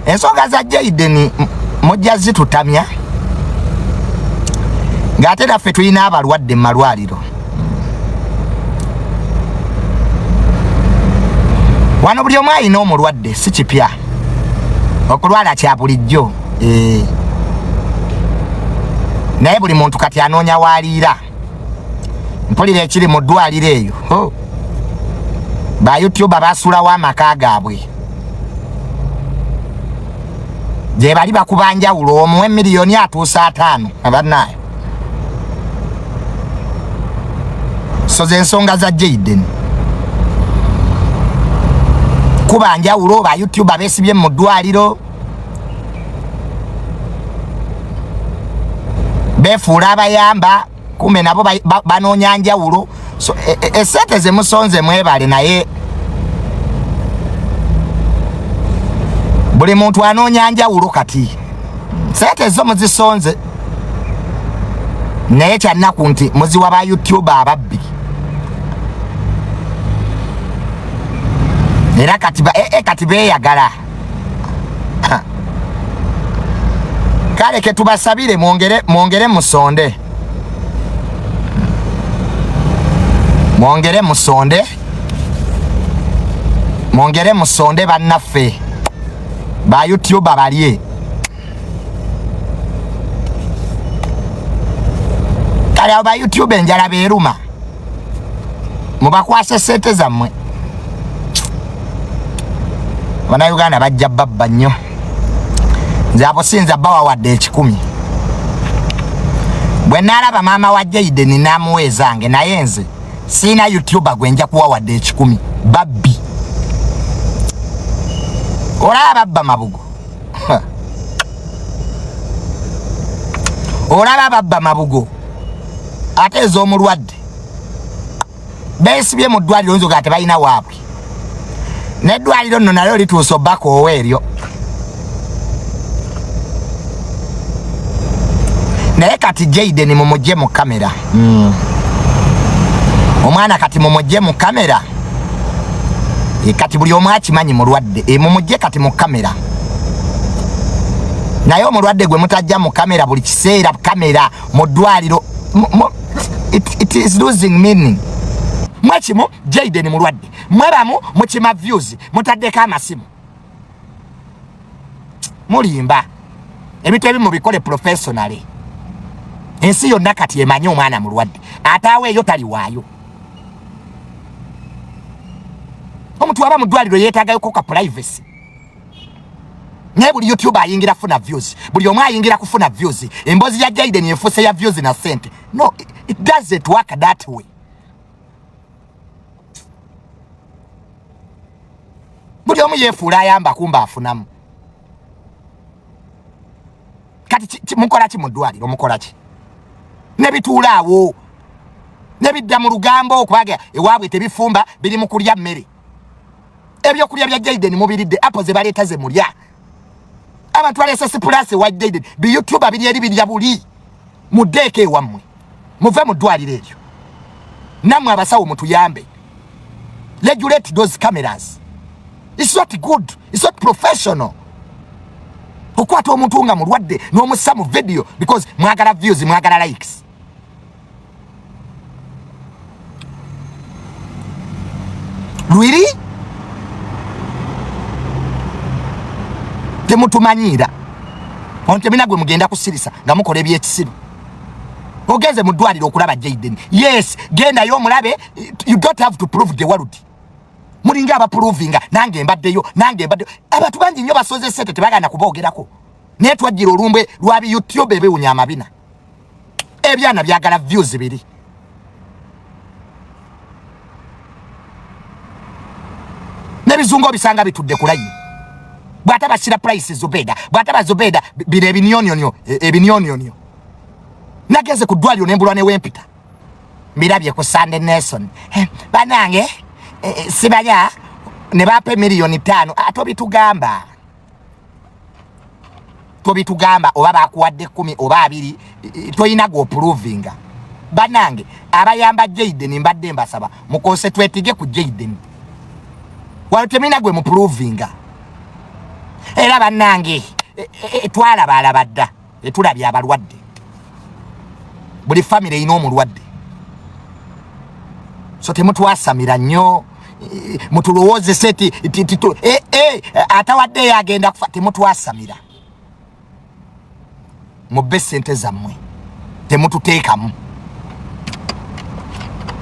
ensonga za Jayden mujja zitutamya ng'ate naffe tulina abalwadde mu malwaliro. Wano buli omu alina omulwadde si kipya okulwala kya bulijjo naye buli muntu kati anoonya waliira. Mpulira ekiri mu ddwaliro eyo ba YouTuber basulawo amaka gaabwe gye bali bakubanja ulo omu emiliyoni atuusa 5 abannayo. So ze nsonga za Jayden kubanja ulo ba YouTuber besibye mu ddwaliro befuula abayamba kumbe nabo banoonya njawulo. So esente ze musonze mwebale naye buli muntu anoonya njawulo kati sente zo muzisonze naye kyannaku nti muziwa ba YouTuber ababbi era kati beeyagala. Kale ke tubasabire mwongere musonde mwongere musonde bannaffe ba YouTuber balye. Kale abo ba YouTuber enjala beeruma mubakwase sente zammwe. Bannayuganda bajja babba nnyo nze abo sinza bawa wadde 10. Bwe nalaba maama wa Jayden namuweezange naye nze sina YouTuber gwenja kuwa wadde 10 babbi. Olaba babba mabugo olaba babba mabugo ate ez'omulwadde beesibye mu ddwaliro nzo gate balina waabwe n'eddwaliro nno nalyo lituusa obbakoowa eryo. Naye kati Jayden mumugye mu kamera omwana kati mumugye mu kamera kati buli omu akimanyi mulwadde mumugye kati mu kamera naye omulwadde gwe mutajja mu kamera buli kiseera kamera mu ddwaliro it is losing meaning. Mwekimu Jayden mulwadde mwebamu mukima views mutaddeko amasimu mulimba ebintu ebimu bikole professionally. Ensi yonna kati emanyi omwana mulwadde ataawe eyo taliwaayo. Omuntu aba mu ddwaliro yeetaagayo ka privacy naye buli YouTuber ayingira kufuna views buli omu ayingira kufuna views. Emboozi ya Jayden efuuse ya views na sente. No, it doesn't work that way. Buli omu yeefuula ayamba kumba afunamu. Kati mukola ki mu ddwaliro mukola ki nebituula awo nebidda mu lugambo okubaga ewaabwe tebifumba biri mu kulya mmere. Ebyokulya bya Jayden mubiridde apo ze baleeta ze mulya abantu balesa sipulase wa Jayden bi YouTuber biri eri birya buli mudeeke wammwe muve mu ddwaliro eryo namwe abasawo mutuyambe. Regulate those cameras. It's not good, it's not professional. Okwata omuntu nga mulwadde n'omussa mu video because mwagala views mwagala likes. Really? Temutumanyira onte mina gwe mugenda kusirisa nga mukola ebyekisiru. Ogenze mu ddwaliro okulaba Jayden. Yes, genda yo mulabe. You don't have to prove the world. Mulinga abaprovinga nange mbaddeyo abantu bangi nnyo basoze sente tebagana kuboogerako naye twajjira olumbe lwabi YouTube ebewunya amabina ebyana byagala views biri. Nebizungo bisanga bitudde kulayi bw'ataba sira prices Zobeda bw'ataba Zobeda bire ebinyonyonyo nageze ku ddwaliro nembulwa ne wempita mirabye ku Sunday Nelson banange sibanya ne bape miliyoni 5 atobitugamba oba bakuwadde 10 oba 2 toyina go provinga banange abayamba Jayden mbadde mbasaba mu concentrate ku Jayden walitemina gwe mu provinga Era bannange twalaba alabadda etulabye abalwadde buli family ino omulwadde so temutwasamira nnyo mutulowooze seti atawadde yagenda kufa temutwasamira mubbe ssente zammwe temututeekamu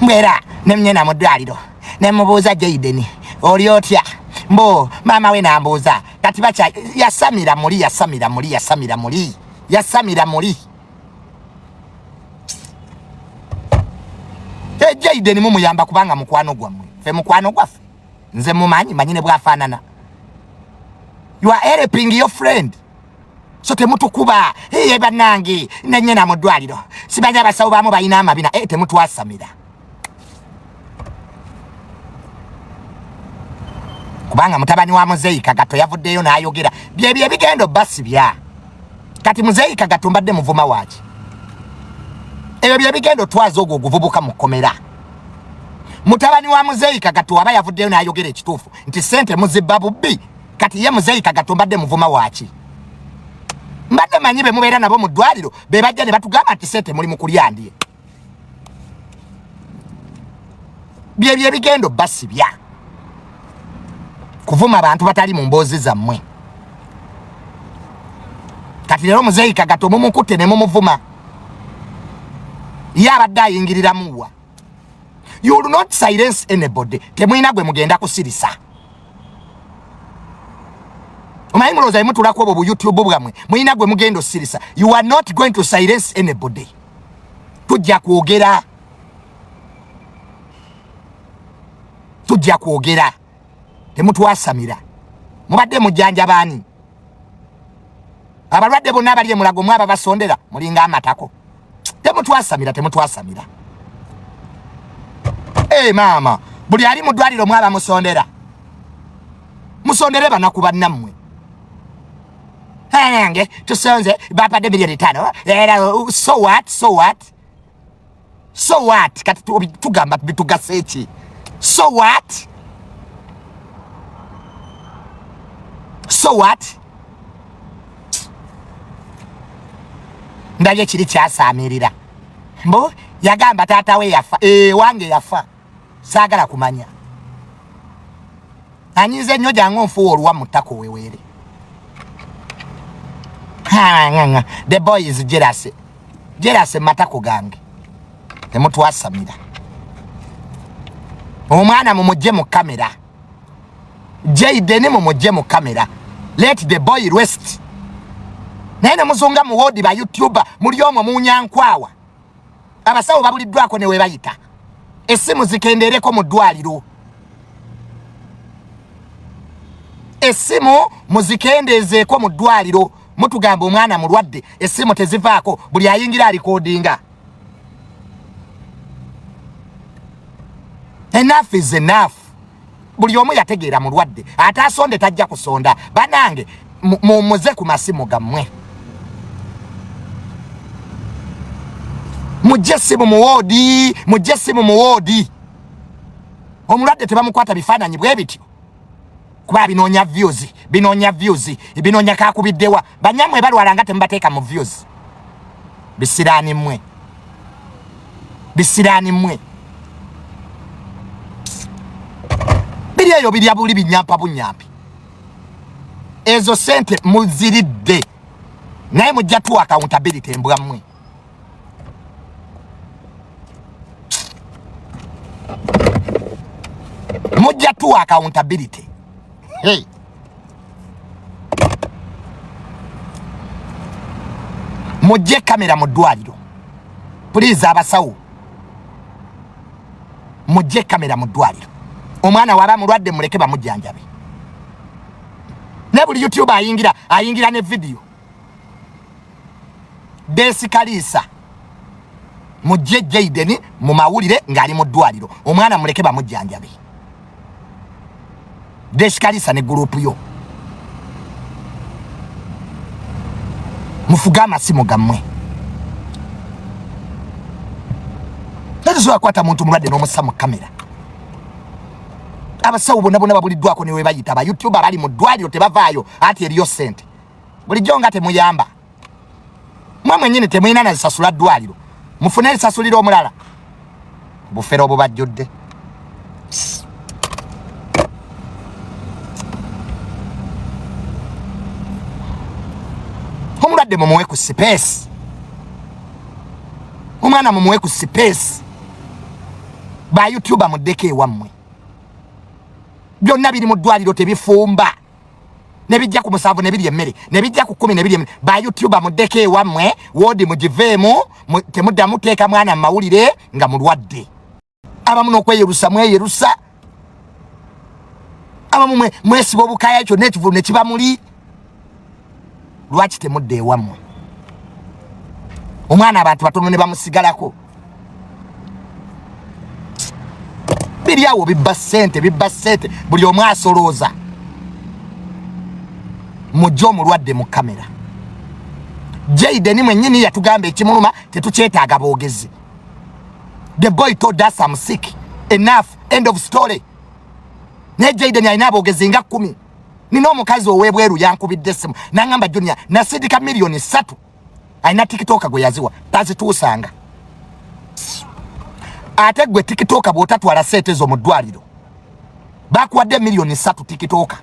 mbwera nemnyena mu ddwaliro nemubuuza Jayden oli otya mbo mama we nambuuza kati bacha yasamira muli Jayden mumuyamba kubanga mukwano gwammwe fe mukwano gwaffe nze mumanyi manyine bwafaanana you are helping your friend so temutukuba bannange nenyena mu ddwaliro sibanya abasawo baamu balina amabina temutwasamira kubanga mutabani wa Muzeeyi Kagato yavuddeyo n'ayogera bye bigendo basi bya kati Muzeeyi Kagato mbadde muvuma waaki ebyo bye bigendo twazo ogwo guvubuka mukomera mutabani wa Muzeeyi Kagato aba yavuddeyo n'ayogera ekituufu nti sente muzibba bubbi kati ye Muzeeyi Kagato mbadde muvuma waaki mbadde manyi be mubeera nabo mu ddwaliro be bajja ne batugamba nti sente muli mu kulyandye bye bigendo basi bya kuvuma abantu batali mu mboozi zammwe kati lero Muzeeyi Kagato mumukutte ne mumuvuma yabadde ayingiriramuwa you will not silence anybody temwina gwe mugenda kusirisa omanyi mulowooza mutulako obwo bu YouTube bwamwe mwina gwe mugenda osirisa you are not going to silence anybody tujja kwogera temutwasamira mubadde mujjanja baani abalwadde bonna abali emulago mwaba basondera mulinga amatako temutwasamira mama buli ali mu ddwaliro mwaba musondere banaku bannammwe nange tusonze bapadde $5 era so what kati tugamba bitugase ki so what ndabye kiri kyasaamirira mbo yagamba taata we yafa wange yafa saagala kumanya anyize nnyo jangu nfuwa oluwa mu ttako weweere the boy is jealous matako gange temutwasamira omwana mumujje mu kamera Jayden mumujje mu kamera let the boy rest nene muzunga mu wodi ba YouTuber muli omwe munyankwawa abasawo babuliddwako ne we bayita essimu zikendereko mu ddwaliro essimu muzikendezeeko mu ddwaliro mutugamba omwana mulwadde essimu tezivaako buli ayingira alikodinga enough is enough buli omu yategeera mulwadde ate asonde tajja kusonda banange muze ku masimu gammwe mujje essimu mu woodi omulwadde tebamukwata bifaananyi bwe bityo kuba binoonya views binoonya kakubiddewa banyammwe balwala nga temubateeka mu views bisiraani mmwe biri eyo birya buli binyampa bunyampi ezo sente muziridde naye mujja tuwa accountability embwammwe mujja tuwa accountability mujje kamera mu ddwaliro please abasawo mujje kamera mu ddwaliro omwana waba mulwadde muleke bamujjanjabe ne buli YouTube ayingira ne video desikalisa mujje Jayden mu mawulire ngali mu ddwaliro omwana muleke bamujjanjabe desikalisa ne group yo mufuga amasimu gammwe tetusobola kwata muntu mulwadde n'omussa mu kamera abasawo bonna babuliddwako ne we bayita ba YouTuber bali mu ddwaliro tebavaayo ati eriyo ssente bulijjo nga temuyamba mwe mwennyini temuyina na zisasula ddwaliro mufune lisasulira omulala bufere obubajjudde omulwadde mumuwe ku space omwana mumuwe ku space ba YouTuber muddeko ewammwe byonna biri mu ddwaliro tebifumba ne bijja ku musanvu ne biri emmere ne bijja ku 10 ne biri emmere ba YouTuber muddeko ewammwe wodi mugiveemu temudda muteeka mwana mu mawulire nga mulwadde abamu n'okweyerusa mweyerusa abamu mwesiba obukaya ekyo n'ekivulu ne kiba muli lwaki temudda ewammwe omwana abantu batono ne bamusigalako biri awo bibba ssente buli omu asolooza mujjo omulwadde mu kamera Jayden mwennyini yatugamba ekimuluma tetukyetaaga boogezi the boy told us I'm sick enough end of story ne Jayden alina aboogezi nga 10 nina omukazi ow'ebweru yankubidde essimu n'angamba Junior nasindika miliyoni 3 alina tikitoka gwe yaziwa tazituusanga ate gwe tikitoka bw'otatwala sente zo mu ddwaliro bakuwadde miliyoni 3 tikitoka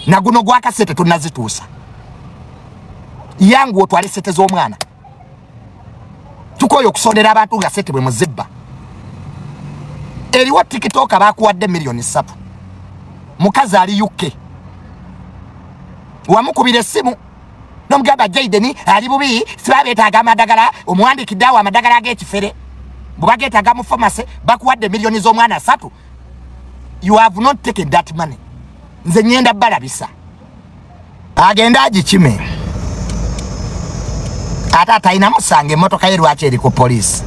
na guno gwaka sente tonnazituusa yangu otwale sente z'omwana tukoyo okusondera abantu nga sente bwe muzibba eriwo tikitoka bakuwadde miliyoni 3 mukazi ali UK wamukubira essimu n'omugamba Jayden ali bubi sibabeetaaga amadagala omuwandiikidde awo amadagala ag'ekifere bwe bageetaaga mu pharmacy bakuwadde miliyoni z'omwana 3 you have not taken that money nze nyenda balabisa agenda agikime ate atalina musange emmotoka ye lwaki eri ku poliisi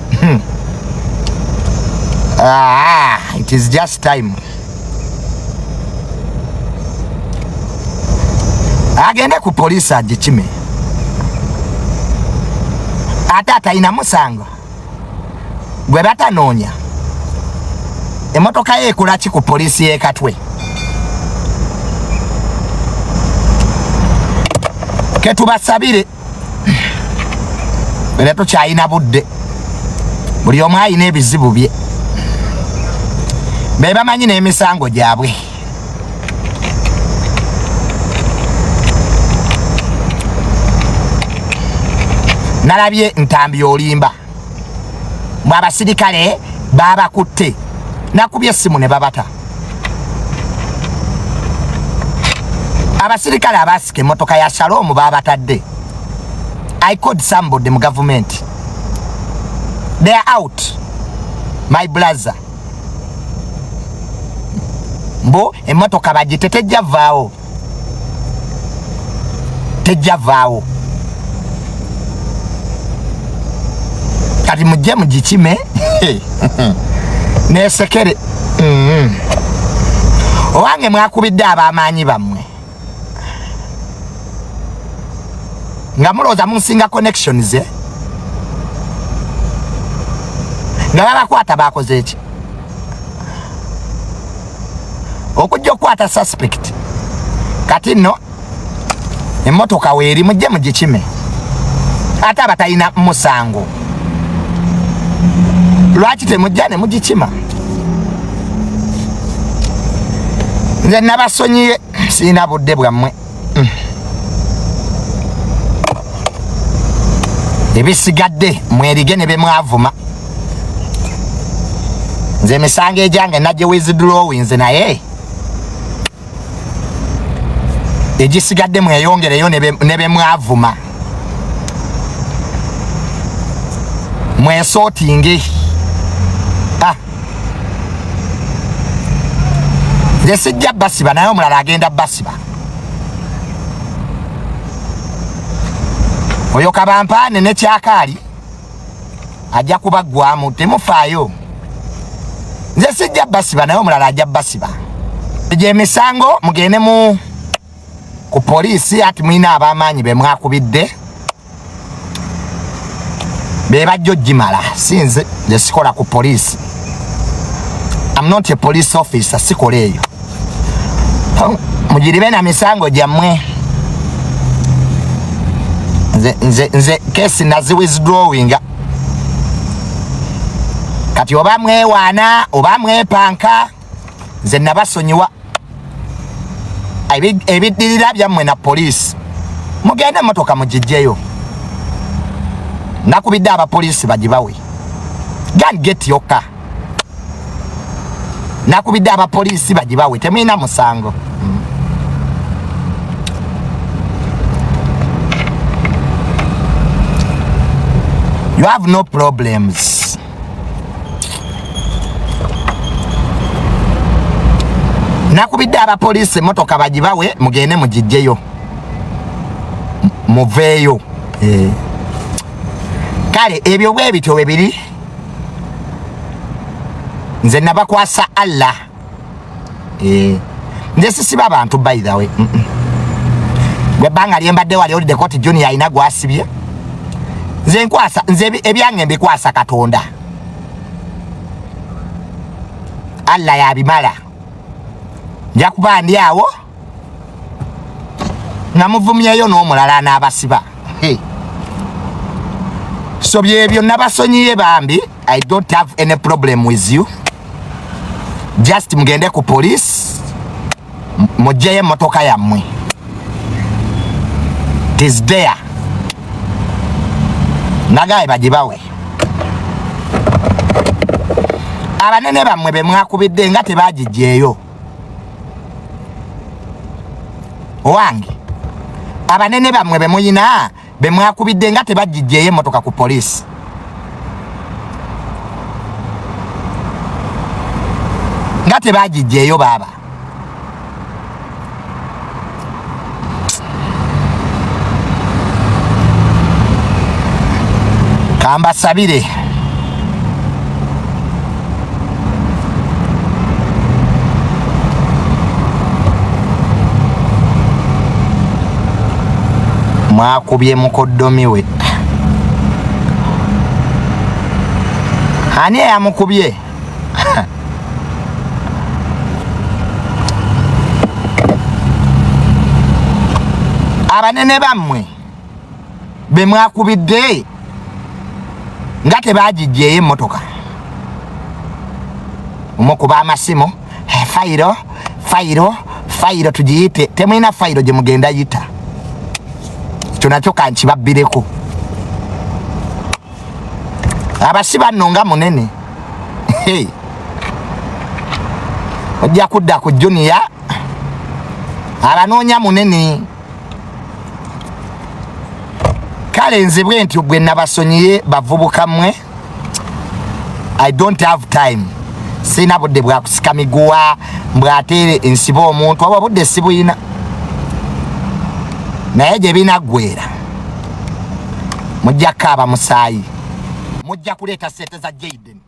it is just time agende ku poliisi agikime ate atalina musango gwe batanoonya emmotoka ye ekolaki ku poliisi y'e Katwe ketubasabire era tukyayina budde buli omu ayina ebizibu bye be bamanyi n'emisango gyabwe nalabye ntambi olimba mwabasirikale babakutte nakubye essimu ne babata abasirikale abasika emmotoka ya Shalom babatadde I called somebody mu government they are out my brother mbo emmotoka bagite tejjavaawo kati mujje mugikime nesekere owange mwakubidde ab'amaanyi bammwe nga mulooza munsinga connections nga babakwata bakoze eki okujja okukwata suspect kati nno emmotoka weeri mujje mugikime ate abatalina musango lwaki temujja ne mugikima nze nabasonyiye sirina budde bwammwe ebisigadde mwerige ne bemwavuma nze emisango egyange najje withdrawings naye egisigadde mweyongereyo ne bemwavuma mwesotinge nze sijja basiba naye omulala agenda basiba oyo kabampaane ne kyakaali ajja kubaggwamu temufaayo nze sijja basiba naye omulala ajja basiba egyo emisango mugende ku poliisi ati mulina ab'amaanyi be mwakubidde be bajja ogimala sinze nze sikola ku poliisi I'm not a police officer, sikoleyo. Mujiribe na misango jammwe. Nze kesi nazi withdrawing. Kati oba mwewaana oba mwepanka nze nabasonyiwa. Ebiddirira byammwe na police. Mugende motoka mugijjeyo. Nakubidde abapoliisi bagibawe. Go get your car. Nakubidde abapoliisi bagibawe. Temulina musango. You have no problems. Nakubidde abapoliisi motoka bagibawe mugende mugijjeyo. Muveeyo. Kale ebyo bwe bityo bibiri. Nze nabakwasa Allah. Nze sisiba abantu by the way. Gwe banga lyembadde wali olide Court Junior ina gwasibye. Nze nkwasa nze ebyange mbikwasa Katonda. Allah yabimala. Nja kuba ndi awo. Namuvumyeyo n'omulala n'abasiba. So byebyo nabasonyiye bambi. I don't have any problem with you. Just mugende ku police. Mujjeye motoka yammwe. It is there. Nagaye bagibawe. Abanene bammwe be mwakubidde nga tebagijjeeyo. Owange. Abanene bammwe be muyina be mwakubidde nga tebagijjeeyo motoka ku police. Nga tebagijjeeyo baba. Kamba sabire. Mwakubye mukoddomi we. Ani yamukubye? Abanene bammwe be mwakubidde nga tebagijjeeyo emmotoka. Omukuba amasimu fayiro tugiyite. Temulina fayiro gye mugenda yita. Kyo nakyo kankibabbireko. Abasiba nno nga munene. Ojja kudda ku Junior abanoonya munene. Kale nze bwe ntyo gwe nabasonyiye bavubuka mmwe. I don't have time. Sina budde bwa kusika miguwa mbwatere ensibo omuntu aba budde sibuyina. Naye gye binaggweera mujja kaaba musaayi. Mujja kuleeta sente za Jayden.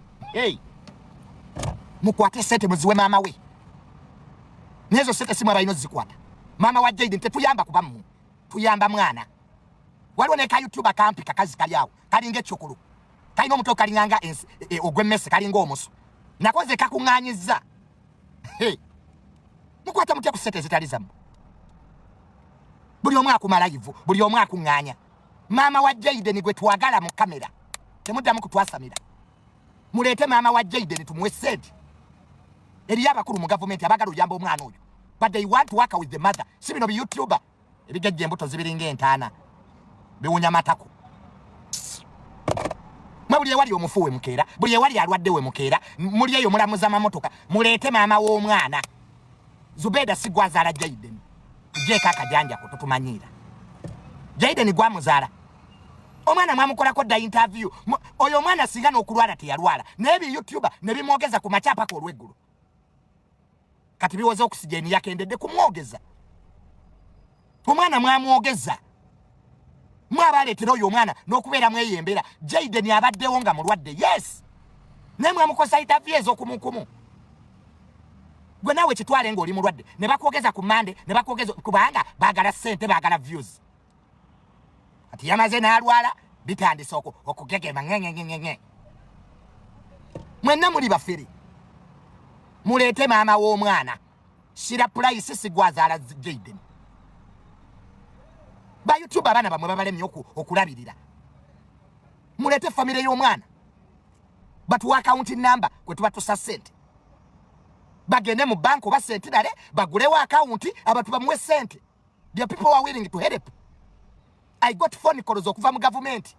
Mukwate sente muziwe maama we. Nezo sente simwe abalina zikwata. Maama wa Jayden tetuyamba kuba mmu. Tuyamba mwana. Waliwo ne ka YouTuber kampi kakazi kali awo. Kalinga ekyokulu. Kalina omuto kalinganga ogwemmese kalinga omusu. Nakoze kakuŋŋaanyizza. Mukwata mutya ku sente zitali zammwe. Buli omu akumala ivu, buli omu akuŋŋaanya. Maama wa Jayden gwe twagala mu kamera. Temuddamu kutwasamira. Muleete maama wa Jayden tumuwe ssente. Eriyo abakulu mu gavumenti abagala oyamba omwana oyo. But they want to work with the mother. Si bino bi YouTuber. Ebigejje embuto zibiringa entaana. Biwunya matako. Buli ewali omufu we mukeera, buli ewali alwadde we mukeera, muli eyo mulamuza mamotoka, muleete maama w'omwana. Zubeda sigwazaala Jayden. Tujjeeko akajanja ko tutumanyiira. Jayden gwamuzaala. Omwana mwamukolako dda interview. Oyo omwana singa n'okulwala teyalwala. Naye bi YouTuber ne bimwogeza ku makyapa ko olw'eggulu. Kati biwoza okusijeni yakendedde kumwogeza. Omwana mwamwogeza. Mwabaleetera oyo omwana n'okubeera mweyembera. Jayden abaddewo nga mulwadde. Yes. Naye mwamukosa interview ez'okumukumu. Gwe nawe kitwale ng'oli mulwadde. Ne bakwogeza ku Monday, ne bakwogeza kubanga baagala ssente, baagala views. Ati yamaze n'alwala bitandise okugegema ngenge. Mwenna muli bafere. mulete maama w'omwana Shira Price sigwazaala Jayden ba YouTube abana bamwe babalemye okulabirira mulete family y'omwana batu account number kwe tuba tusa sente bagende mu bank oba sente dale bagulewo account abantu bamuwe sente. The people are willing to help. I got phone calls okuva mu government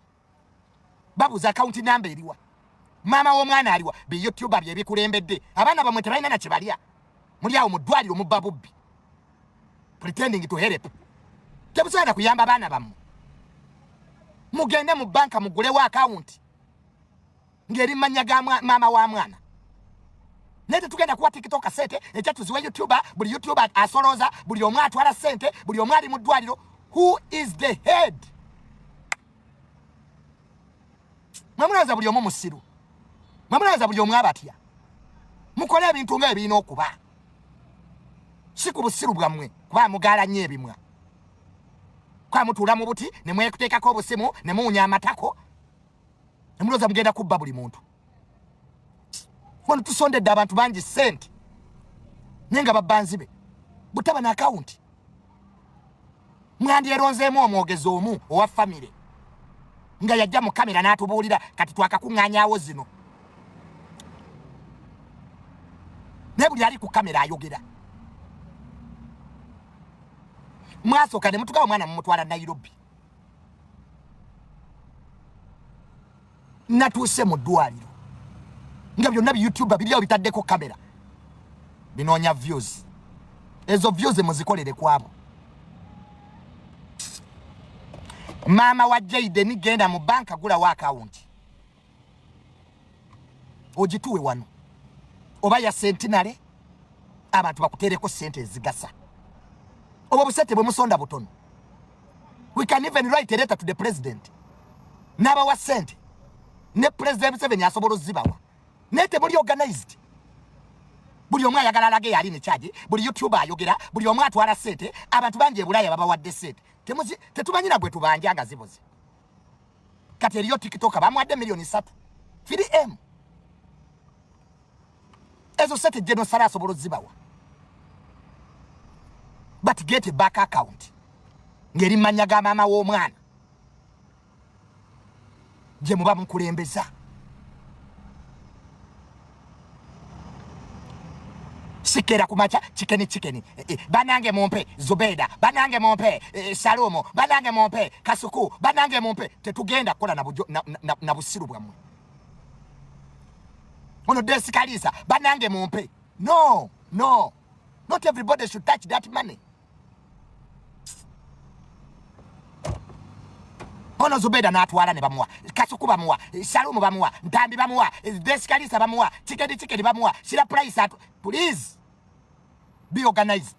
babuza account number eriwa mama w'omwana aliwa be YouTube bye bikulembedde abana bamwe tebalina na kibalya muli awo mu ddwaliro mu babubbi pretending to help. Tebusaana kuyamba abana bammwe mugende mu banka mugulewo account ngeri manya ga mama wa mwana nete tugenda kuwa TikTok sente echa tuziwe YouTuber buli YouTuber asoloza buli omwe atwala sente buli omwe ali mu ddwaliro. Who is the head? Mwamunaza buli omwe musiru mwamunaza buli omwe abatya mukole ebintu nga ebirina okuba si ku busiru bwammwe kuba mugala nnyo ebimwa kwa mutuula mu buti ne mwekuteekako obusimu ne muwunya amatako ne mulooza mugenda kubba buli muntu. Wano tusondedde abantu bangi sente naye nga babbanzibe butaba na akawunti mwandyeronzeemu omwogezi omu owa famire nga yajja mu kamera n'atubuulira kati twakakuŋŋaanyaawo zino naye buli ali ku kamera ayogera. Mwasooka ne mutugawo omwana mumutwala Nairobi natuuse mu ddwaliro nga byonna YouTuber biriawo bitaddeko kamera binoonya views ezo views muzikolere kwabo. Mama wa Jayden genda mu banka gulawo account ogituwe wano oba ya sentinale abantu bakutereko sente ezigasa obo busete bwe musonda butono. We can even write a letter to the president naba wa sente ne president Museveni asobola zibawa nete muri organized buli omwe ayagala alage yali ne charge buli YouTuber ayogera buli omwe atwala sente abantu banje Bulaya baba wadde sente tetumanyira gwe tubanjanga ziboze kati eriyo TikTok bamwadde milioni 3 3M ezo sente jeno sara asobola zibawa. But get a back account ngeri manya ga mama w'omwana je muba mukulembeza sikera kumacha chikeni banange mompe Zubeda banange mompe Salomo banange mompe Kasuku banange mompe tetugenda kola na busiru bwamwe ono desikalisa banange mompe no not everybody should touch that money. Ono Zubeda n'atwala ne bamuwa Kasuku bamuwa Salomo bamuwa Ntambi bamuwa desikalisa bamuwa chikeni bamuwa Shira Price please be organized.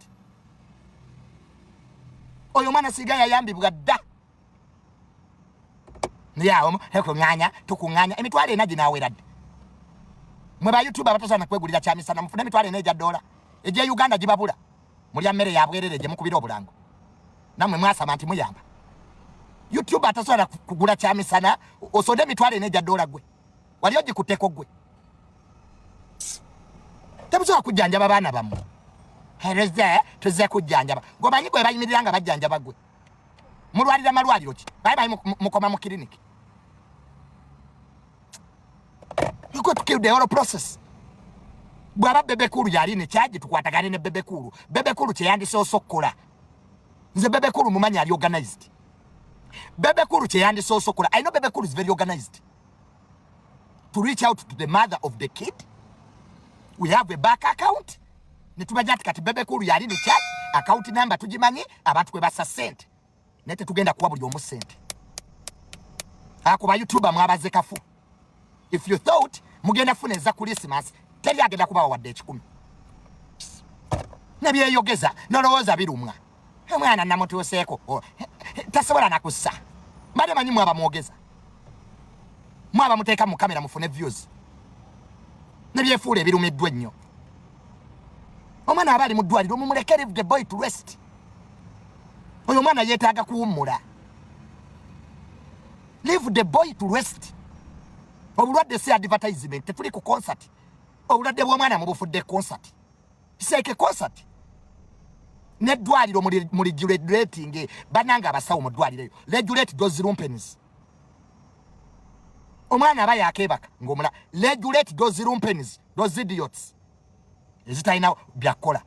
Oyo mwana siga yayambibwa dda yawo hekuŋŋaanya tukuŋŋaanya emitwalo ena ginaaweradde mwe ba YouTuber abatasana kwegulira kyamisana mufune emitwalo ena egya $. Ejja Uganda gibabula mulya mmere ya bwerere gye mukubira obulango namwe mwasaba nti muyamba YouTuber atasana kugula kyamisana osonde emitwalo ena egya $. Gwe wali ogikutteko gwe tebusobola kujjanjaba baana bammwe hereze tuze kujjanjaba gomanyi gwe bayimirira nga bajjanjaba gwe mulwalira malwaliro ki bayi mukoma mu clinic. You got to kill the whole process. Bwaba bebekulu yali ne kyaje tukwatagane ne bebekulu kyeyandise osokkola nze bebekulu mumanyi ali organized bebekulu kyeyandise osokkola. I know bebekulu is very organized to reach out to the mother of the kid. We have a back account netubaja kati bebekulu yali ne kyaje account number tugimanyi abantu kwe basa sente nete tugenda kuwa buli omu sente akuba YouTuber mwabaze kafu. If you thought mugenda funa eza Christmas teri agenda kubawa wadde 10 nebyeyogeza nolowooza birumwa omwana namutuuseeko tasobola nakussa mbadde manyi mwaba mwogeza mwaba muteeka mu kamera mufune views nebyefuula ebirumiddwa ennyo. Omwana aba ali mu ddwaliro mumuleke leave the boy to rest. Oyo omwana yeetaaga kuwummula. Leave the boy to rest. Obulwadde si advertisement tetuli ku concert obulwadde bw'omwana mubufudde concert seke concert n'eddwaliro mu regulating bananga abasawo mu ddwaliro regulate those lumpennies omwana aba yakebaka ng'omula regulate those lumpennies those idiots ezitalina byakola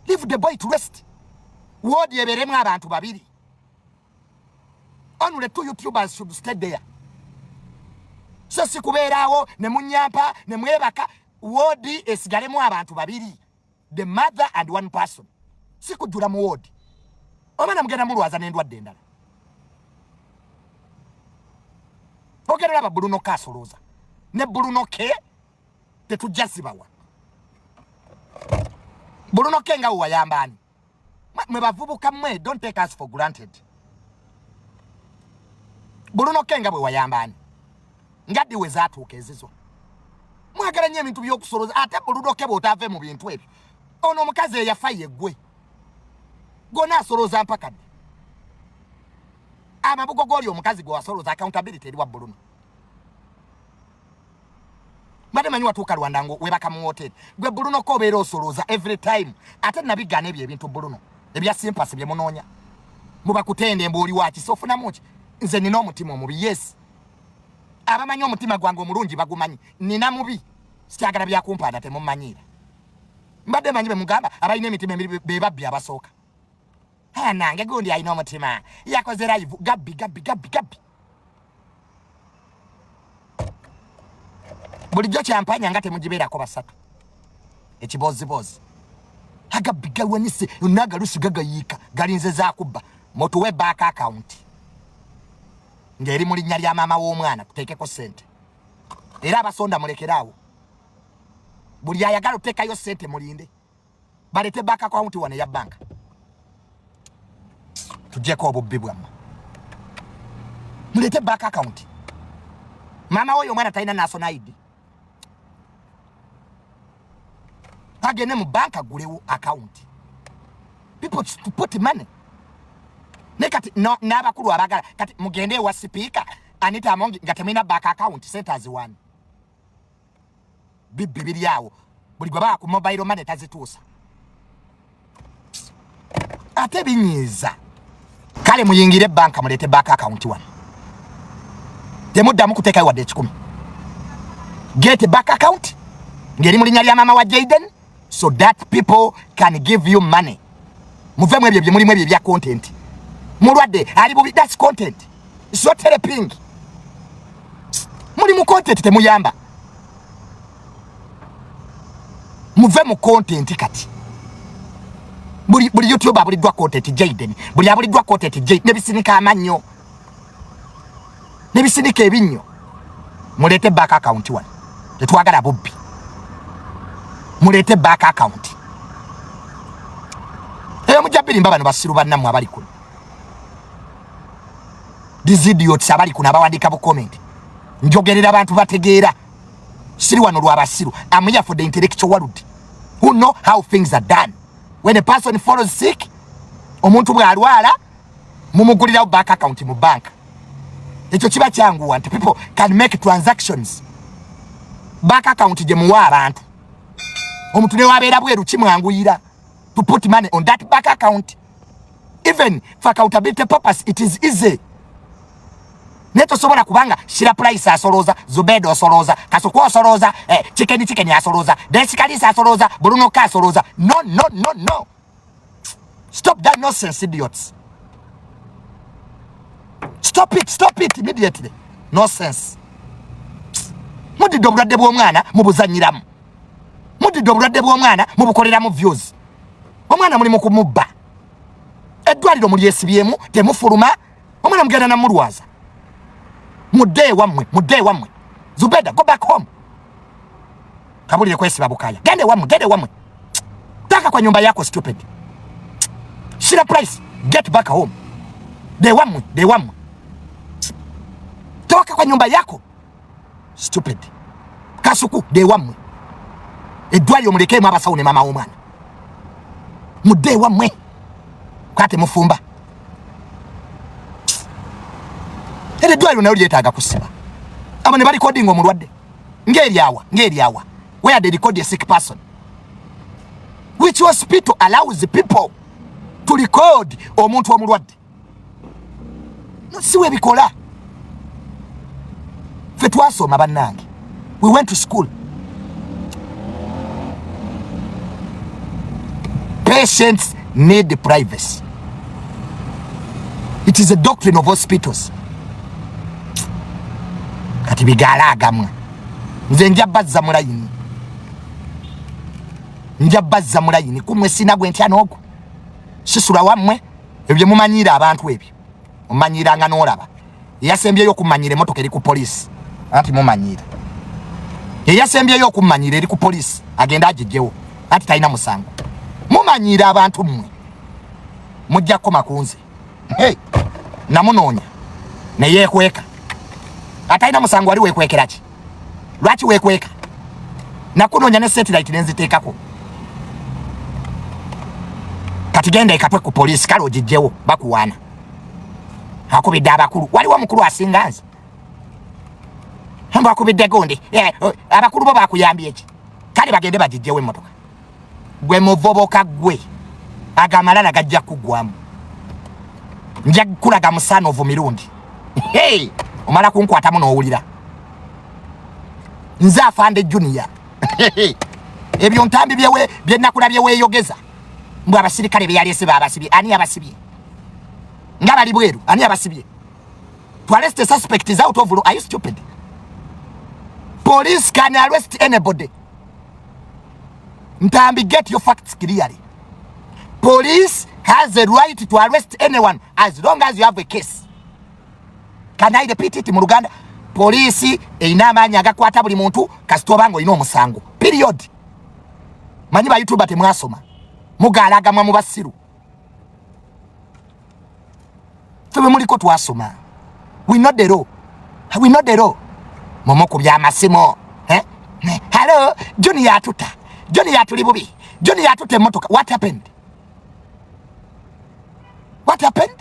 leave the boy to rest ward eberemu abantu babiri only 2 YouTubers should stay there so sikubeerawo ne munyampa ne mwebaka ward esigalemu abantu babiri the mother and one person sikujula mu ward omwana mugenda mulwaza n'endwadde endala ogera aba Bruno kasoloza ne Bruno ke tetujasibawa Bruno ke nga wayambani mwe bavubuka mwe don't take us for granted Bruno ke nga bwe wayambani ngadi wezatuuka ezizo mwagala nnyo ebintu by'okusoloza ate Bruno ke bw'otave mu bintu ebyo ono omukazi eyafa yeggwe gona asoloza mpaka ddi amabugo goli omukazi gwe wasoloza accountability eri wa Bruno made manyi watuuka Rwanda ngo webaka mu hotel gwe Bruno ko beera osoloza every time ate nabigana ebyo ebintu Bruno ebya simpasi bye munoonya muba kutende mboli wachi sofuna muki nze nina omutima omubi yes abamanyi omutima gwange omulungi bagumanyi nina mubi sikyagala byakumpanda temumanyira mbadde manyi be mugamba abalina emitima emibi be babbi abasooka nange gundi alina omutima yakoze live gabbi bulijjo kyampanya nga temugibeerako basatu ekibozibozi agabbi gawanise nagalusi gagayiika galinze zakubba mutuwe back account ngeri mu linnya lya maama w'omwana tuteekeko sente era abasonda mulekeraawo buli ayagala oteekayo sente mulinde balete back account wane ya banka tujeko obubbi bwamma mulete back account mama oyo omwana talina national ID agende mu banka gulewo account people to put money nekati n'abakulu abagala kati mugende wa speaker Anita Amongi nga temina back account centers one bibiri yawo buli gwe ku mobile money tazituusa ate binyiza kale muyingire banka mulete back account one temuddamu kuteekayo wadde ekikumi get back account ngeri mu linnya lya mama wa Jayden so that people can give you money muvemu ebyo bye mulimu ebyo bya content mulwadde ali bubi that's content it's not helping mulimu content temuyamba muvemu content kati buli YouTuber abuliddwa content Jayden buli abuliddwa content Jayden nebisinika amannyo nebisinika ebinnyo mulete back account one tetwagala bubbi mulete back account mujabiri mbaba basiru bannamu abali kuno these idiots abali kuno abawandika bu comment njogerera abantu bategeera siri wano lwabasiru I'm here for the intellectual world who know how things are done when a person falls sick omuntu bwalwala mumugulirawo back account mu bank ekyo kiba kyangu want people can make transactions back account je muwa abantu omuntu ne wabeera bweru kimwanguyira to put money on that back account even for accountability purpose it is easy neto sobola kubanga shira price asoloza Zubedo asoloza Kasuko asoloza chicken asoloza Desikali asoloza Bruno ka asoloza no stop that nonsense idiots stop it immediately nonsense mudi dobulade bw'omwana mubuzanyiramu mudi dobulade bw'omwana mubukoleramu views omwana muli mukumubba eddwaliro muli esibyemu temufuluma omwana mugenda namulwaza mudde wamwe Zubeda go back home kabulire kwesiba bukaya gende wamwe taka kwa nyumba yako stupid shira price get back home de wamwe toka kwa nyumba yako stupid Kasuku de wamwe eddwaliro mulekemu abasawo ne mama w'omwana mudde wamwe kwate mufumba eddwaliro nayo lyetaaga kusiba abo ne bali coding omulwadde ngeri awa where they record a sick person? Which hospital allows the people to record omuntu omulwadde? No, siwe bikola. Fe twasoma bannange. We went to school. Patients need the privacy. It is a doctrine of hospitals. Kati bigala agamwa. Nze njabazza mulayini. Njabazza mulayini kumwe sinagwe ntya n'oku. Sisula wamwe ebyo mumanyira abantu ebyo. Mumanyiranga n'olaba. Yasembyeyo kumanyira emotoka eri ku police. Anti mumanyira. Yasembyeyo okumanyira eri ku police agenda agijewo. Anti talina musango. Mumanyira abantu mmwe. Mujja koma kunze. Hey, namunonya. Ne yekweka. Ataina musango ali wekwekera ki? Lwaki wekweka? Nakunonya ne satellite nenziteekako. Kati genda ekatwe ku police kale ogijewo bakuwana. Akubidde abakulu. Waliwo mukulu asinganze. Hamba akubidde gonde. Abakulu bo bakuyambye ki? Kale bagende bagijewo emmotoka. Gwe muvoboka gwe. Agamalala gajja kugwamu. Nja kulaga musano of Mirundi. Hey, omala kunkwatamu n'owulira. Nze Afande Junior. Ebyo ntambi bye nakulabye weeyogeza. Mbwa abasirikale beyalese babasibye. Ani abasibye? Ngabali bweru. Ani abasibye? To arrest the suspect is out of law. Are you stupid? Police can arrest anybody. Ntambi, get your facts clearly. Police has the right to arrest anyone as long as you have a case. Can I repeat it mu Luganda? Police eina amanya agakwata buli muntu kasitoba ngo ino omusango. Period. Manyi ba YouTube temwasoma. Mugalaga mwa mubasiru. Tube muliko twasoma. We know the law. We know the law. Momoko bya masimo. Hello, Junior atuta. Junior atuli bubi. Junior atute motoka. What happened? What happened?